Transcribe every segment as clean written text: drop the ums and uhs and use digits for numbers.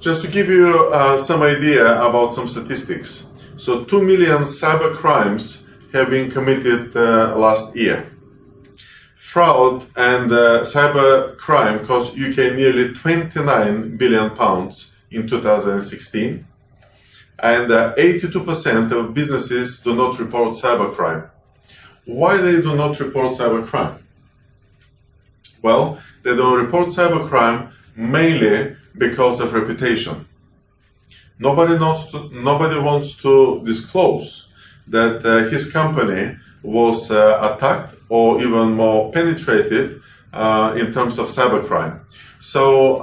Just to give you some idea about some statistics. So 2 million cyber crimes have been committed last year. Fraud and cyber crime cost UK nearly £29 billion in 2016, and 82% of businesses do not report cybercrime. Why they do not report cybercrime? Well, they don't report cybercrime mainly because of reputation. Nobody wants to disclose that his company was attacked or even more penetrated in terms of cybercrime. So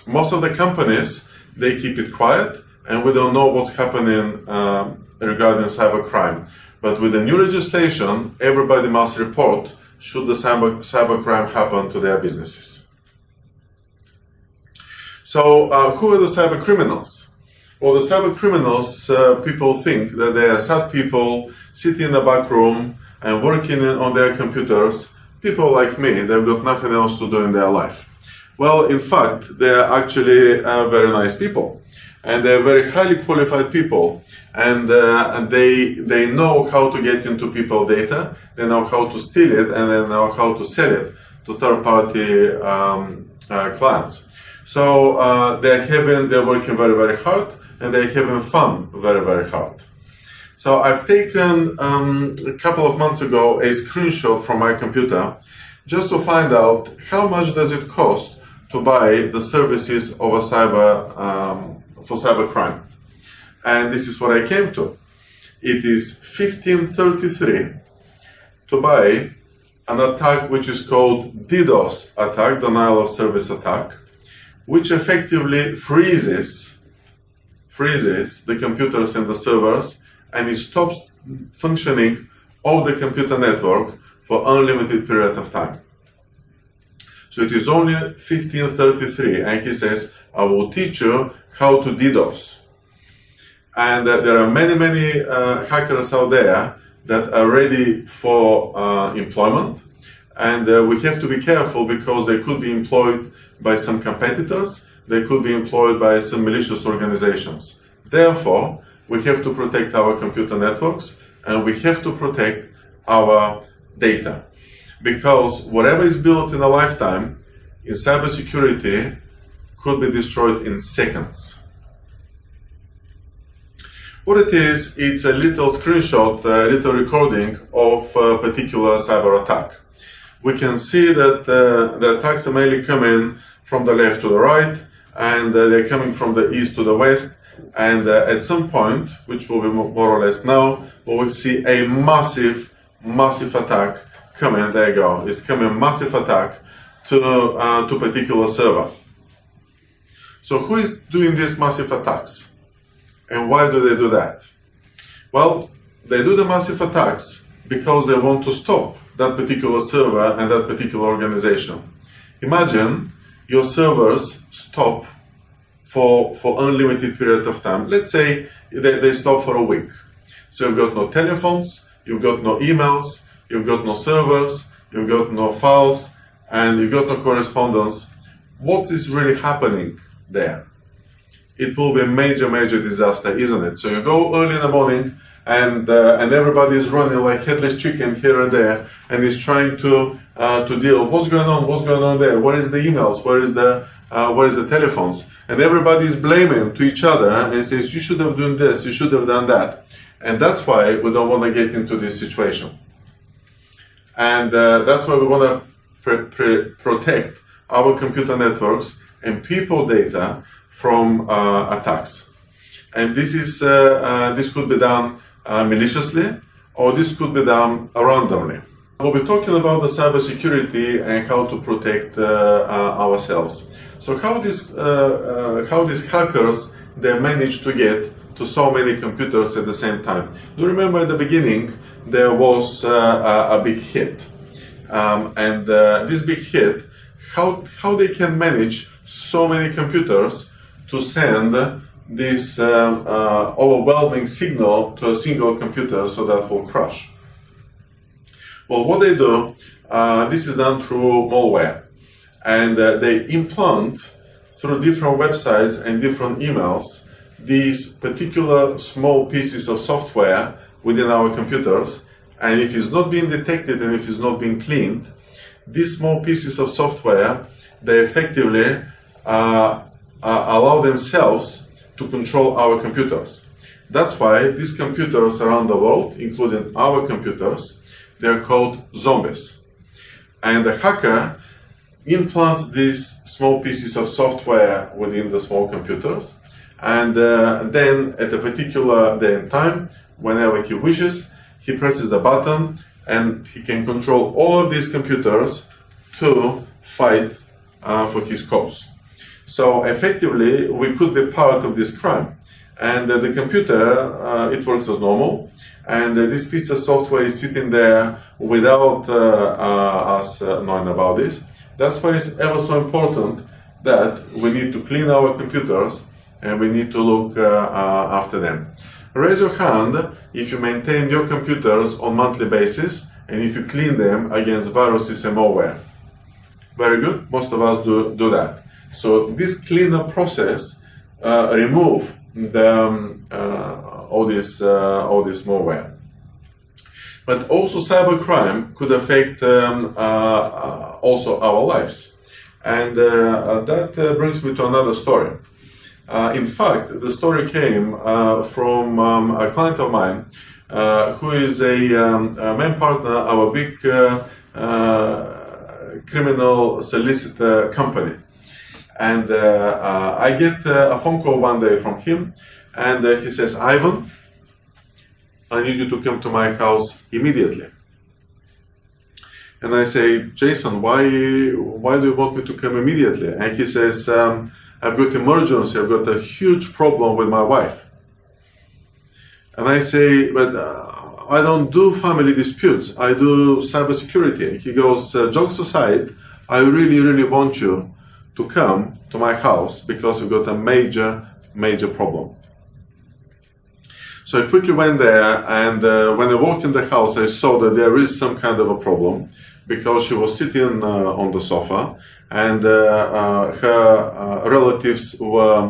most of the companies, they keep it quiet, and we don't know what's happening regarding cybercrime. But with the new legislation, everybody must report should the cybercrime happen to their businesses. So who are the cyber criminals? Well, the cyber criminals, people think that they are sad people sitting in a back room and working on their computers. People like me, they've got nothing else to do in their life. Well, in fact, they are actually very nice people, and they're very highly qualified people, and they know how to get into people's data, they know how to steal it, and they know how to sell it to third-party clients. So they're working very, very hard, and they're having fun very, very hard. So I've taken a couple of months ago a screenshot from my computer just to find out how much does it cost to buy the services of a for cybercrime. And this is what I came to. It is $15.33 to buy an attack which is called DDoS attack, denial of service attack, which effectively freezes the computers and the servers, and it stops functioning of the computer network for unlimited period of time. So it is only $15.33, and he says, I will teach you how to DDoS. And there are many hackers out there that are ready for employment, and we have to be careful because they could be employed by some competitors, they could be employed by some malicious organizations. Therefore, we have to protect our computer networks, and we have to protect our data. Because whatever is built in a lifetime in cybersecurity could be destroyed in seconds. What it is, it's a little screenshot, a little recording of a particular cyber attack. We can see that the attacks are mainly coming from the left to the right, and they're coming from the east to the west, and at some point, which will be more or less now, we will see a massive attack coming. There you go, it's coming, massive attack to particular server. So who is doing these massive attacks? And why do they do that? Well, they do the massive attacks because they want to stop that particular server and that particular organization. Imagine your servers stop for unlimited period of time. Let's say they stop for a week. So you've got no telephones, you've got no emails, you've got no servers, you've got no files, and you've got no correspondence. What is really happening there? It will be a major disaster, isn't it? So you go early in the morning, and everybody is running like headless chicken here and there, and is trying to deal. What's going on there? Where is the emails? Where is the telephones? And everybody is blaming to each other and says, you should have done this, you should have done that. And that's why we don't want to get into this situation. And that's why we want to protect our computer networks and people data from attacks. And this could be done maliciously, or this could be done randomly. We'll be talking about the cybersecurity and how to protect ourselves. So how these hackers, they manage to get to so many computers at the same time? Do you remember at the beginning there was a big hit, and this big hit, how they can manage so many computers to send this overwhelming signal to a single computer so that will crash? Well, what they do, this is done through malware, and they implant through different websites and different emails these particular small pieces of software within our computers, and if it's not being detected and if it's not being cleaned, these small pieces of software, they effectively allow themselves to control our computers. That's why these computers around the world, including our computers, they're called zombies. And the hacker implants these small pieces of software within the small computers, and then at a particular day and time, whenever he wishes, he presses the button and he can control all of these computers to fight for his cause. So effectively, we could be part of this crime. And the computer, it works as normal, and this piece of software is sitting there without us knowing about this. That's why it's ever so important that we need to clean our computers and we need to look after them. Raise your hand if you maintain your computers on a monthly basis and if you clean them against viruses and malware. Very good, most of us do that. So this cleanup process remove all this malware. But also cybercrime could affect also our lives. And that brings me to another story. In fact, the story came from a client of mine who is a main partner of a big criminal solicitor company. And I get a phone call one day from him, and he says, "Ivan, I need you to come to my house immediately." And I say, "Jason, why do you want me to come immediately?" And he says, "I've got emergency, I've got a huge problem with my wife." And I say, "But I don't do family disputes, I do cybersecurity." He goes, "Jokes aside, I really want you to come to my house because we've got a major problem." So I quickly went there, and when I walked in the house, I saw that there is some kind of a problem because she was sitting on the sofa, and her relatives were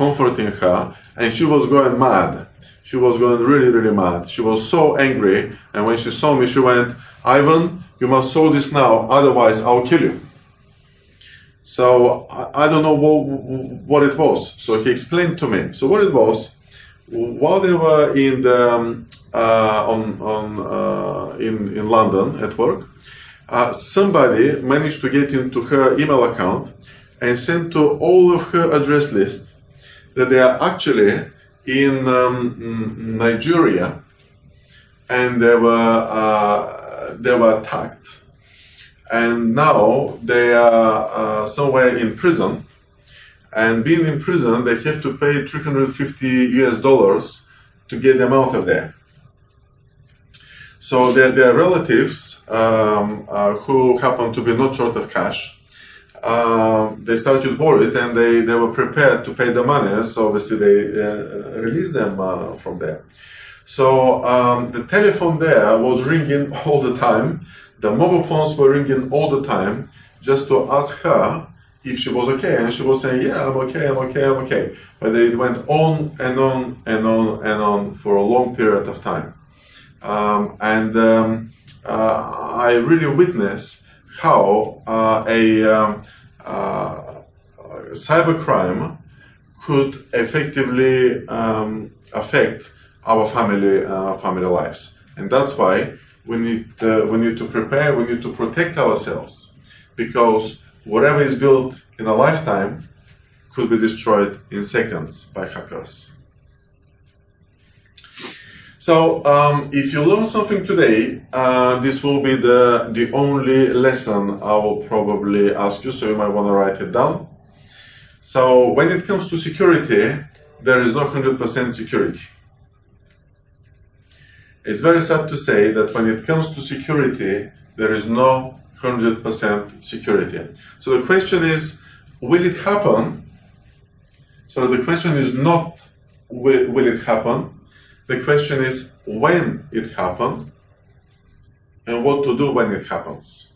comforting her, and she was going mad. She was going really mad. She was so angry, and when she saw me, she went, "Ivan, you must solve this now, otherwise I'll kill you." So I don't know what it was. So he explained to me. So what it was, while they were in in London at work, somebody managed to get into her email account and sent to all of her address list that they are actually in Nigeria, and they were attacked, and now they are somewhere in prison. And being in prison, they have to pay $350 to get them out of there. So their relatives, who happen to be not short of cash, they started worried, and they were prepared to pay the money. So obviously they released them from there. So the telephone there was ringing all the time. The mobile phones were ringing all the time just to ask her if she was okay, and she was saying, "Yeah, I'm okay." But it went on for a long period of time, and I really witnessed how cybercrime could effectively affect our family lives, and that's why we need to prepare. We need to protect ourselves, because whatever is built in a lifetime could be destroyed in seconds by hackers. So if you learn something today, this will be the only lesson I will probably ask you, so you might want to write it down. So when it comes to security, there is no 100% security. It's very sad to say that when it comes to security, there is no 100% security. So the question is, will it happen? So the question is not will it happen? The question is when it happens and what to do when it happens.